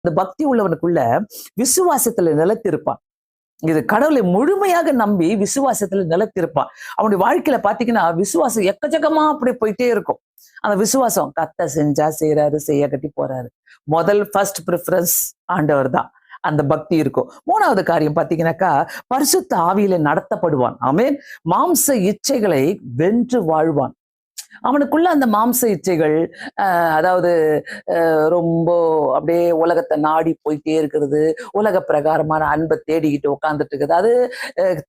அந்த பக்தி உள்ளவனுக்குள்ள விசுவாசத்துல நிலைத்திருப்பான். இது கடவுளை முழுமையாக நம்பி விசுவாசத்துல நிலைத்திருப்பான். அவனுடைய வாழ்க்கையில பாத்தீங்கன்னா விசுவாசம் எக்கச்சக்கமா அப்படி போயிட்டே இருக்கும். அந்த விசுவாசம் கத்த செஞ்சா செய்யறாரு, செய்ய கட்டி போறாரு. முதல் ஃபர்ஸ்ட் ப்ரிஃபரன்ஸ் ஆண்டவர் தான். அந்த பக்தி இருக்கும். மூணாவது காரியம் பாத்தீங்கன்னாக்கா, பரிசுத்த ஆவியில நடத்தப்படுவான். ஆமென். மாம்ச இச்சைகளை வென்று வாழ்வான். அவனுக்குள்ள அந்த மாம்ச இச்சைகள், அதாவது ரொம்ப அப்படியே உலகத்தை நாடி போயிட்டே இருக்கிறது, உலக பிரகாரமான அன்பை தேடிக்கிட்டு உட்காந்துட்டு இருக்குது. அது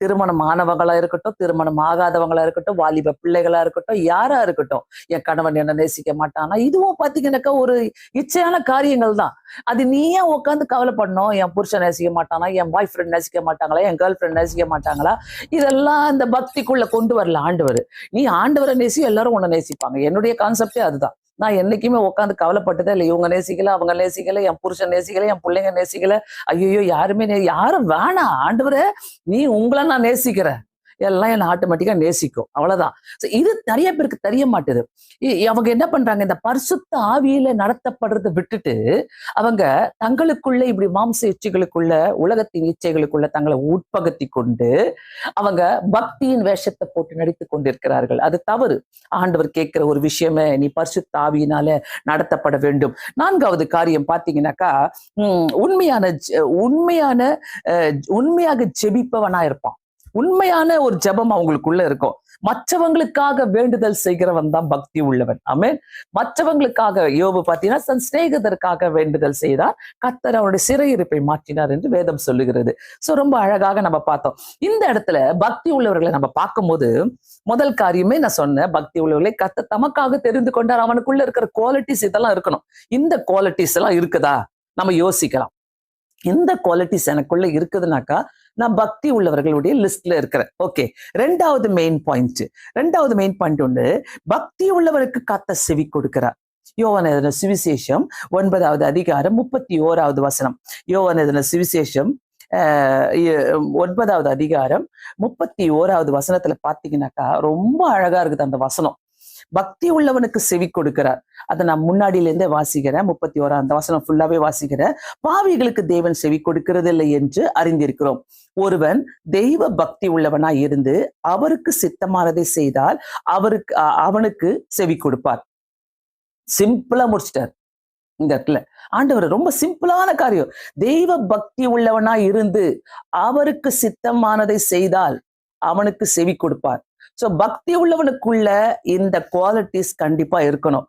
திருமணம் ஆனவங்களா இருக்கட்டும், திருமணம் ஆகாதவங்களா இருக்கட்டும், வாலிப பிள்ளைகளா இருக்கட்டும், யாரா இருக்கட்டும். என் கணவன் என்ன நேசிக்க மாட்டானா, இதுவும் பாத்தீங்கன்னாக்கா ஒரு இச்சையான காரியங்கள் தான். அது நீ ஏன் உட்காந்து கவலைப்படணும்? என் புருஷன் நேசிக்க மாட்டானா, என் பாய் ஃப்ரெண்ட் நேசிக்க மாட்டாங்களா, என் கேர்ள் ஃப்ரெண்ட் நேசிக்க மாட்டாங்களா? இதெல்லாம் இந்த பக்திக்குள்ள கொண்டு வரல ஆண்டவர். நீ ஆண்டவரை நேசி, எல்லாரும் உன்னை நேசிப்பாங்க. என்னுடைய கான்செப்டே அதுதான். நான் என்னைக்குமே உட்காந்து கவலைப்பட்டதே இல்லை. இவங்க நேசிக்கல, அவங்க நேசிக்கல, என் புருஷன் நேசிக்கல, என் பிள்ளைங்க நேசிக்கல. ஐயோ, யாருமே யாரும் வேணாம். ஆண்டவரே, நீ உங்களை நான் நேசிக்கிறேன், எல்லாம் என்ன ஆட்டோமேட்டிக்கா நேசிக்கும். அவ்வளவுதான். இது நிறைய பேருக்கு தெரிய மாட்டுது. அவங்க என்ன பண்றாங்க, இந்த பரிசுத்த ஆவியில நடத்தப்படுறதை விட்டுட்டு அவங்க தங்களுக்குள்ள இப்படி மாம்ச இச்சைகளுக்குள்ள, உலகத்தின் இச்சைகளுக்குள்ள தங்களை உட்பகுத்தி கொண்டு அவங்க பக்தியின் வேஷத்தை போட்டு நடித்து கொண்டிருக்கிறார்கள். அது தவறு. ஆண்டவர் கேட்கிற ஒரு விஷயமே, நீ பரிசுத்த ஆவியினால நடத்தப்பட வேண்டும். நான்காவது காரியம் பாத்தீங்கன்னாக்கா, உண்மையாக ஜெபிப்பவனா இருப்பான். உண்மையான ஒரு ஜெபம் அவங்களுக்குள்ள இருக்கும். மற்றவங்களுக்காக வேண்டுதல் செய்கிறவன் தான் பக்தி உள்ளவன். ஆமென். மற்றவங்களுக்காக யோபு பார்த்தீங்கன்னா தன் சிநேகிதருக்காக வேண்டுதல் செய்தார், கர்த்தர் அவருடைய சிறையிருப்பை மாற்றினார் என்று வேதம் சொல்லுகிறது. சோ ரொம்ப அழகாக நம்ம பார்த்தோம். இந்த இடத்துல பக்தி உள்ளவர்களை நம்ம பார்க்கும்போது, முதல் காரியமே நான் சொன்னேன், பக்தி உள்ளவர்களை கர்த்தர் தமக்காக தெரிந்து கொண்டார். அவனுக்குள்ள இருக்கிற குவாலிட்டிஸ் இதெல்லாம் இருக்கணும். இந்த குவாலிட்டிஸ் எல்லாம் இருக்குதா நம்ம யோசிக்கலாம். இந்த குவாலிட்டிஸ் எனக்குள்ள இருக்குதுனாக்கா நான் பக்தி உள்ளவர்களுடைய லிஸ்ட்ல இருக்கிறேன். ஓகே. ரெண்டாவது மெயின் பாயிண்ட் ஒன்று, பக்தி உள்ளவருக்கு கர்த்தர் செவி கொடுக்கிறார். யோவான் எழுதின சுவிசேஷம் 9வது அதிகாரம் 31வது வசனம். யோவான் எழுதின சுவிசேஷம் 9வது அதிகாரம் 31வது வசனத்துல பாத்தீங்கன்னாக்கா ரொம்ப அழகா இருக்குது அந்த வசனம். பக்தி உள்ளவனுக்கு செவி கொடுக்கிறார். அதை நான் முன்னாடியில இருந்தே வாசிக்கிறேன். 31 அந்த வசனம் ஃபுல்லாவே வாசிக்கிறேன். பாவிகளுக்கு தேவன் செவி கொடுக்கிறது இல்லை என்று அறிந்திருக்கிறோம். ஒருவன் தெய்வ பக்தி உள்ளவனாய் இருந்து அவருக்கு சித்தமானதை செய்தால் அவனுக்கு செவி கொடுப்பார். சிம்பிளா முடிச்சிட்டார் இந்த இடத்துல ஆண்டவர். ரொம்ப சிம்பிளான காரியம். தெய்வ பக்தி உள்ளவனாய் இருந்து அவருக்கு சித்தமானதை செய்தால் அவனுக்கு செவி கொடுப்பார். சோ பக்தி உள்ளவனுக்குள்ள இந்த குவாலிட்டிஸ் கண்டிப்பா இருக்கணும்.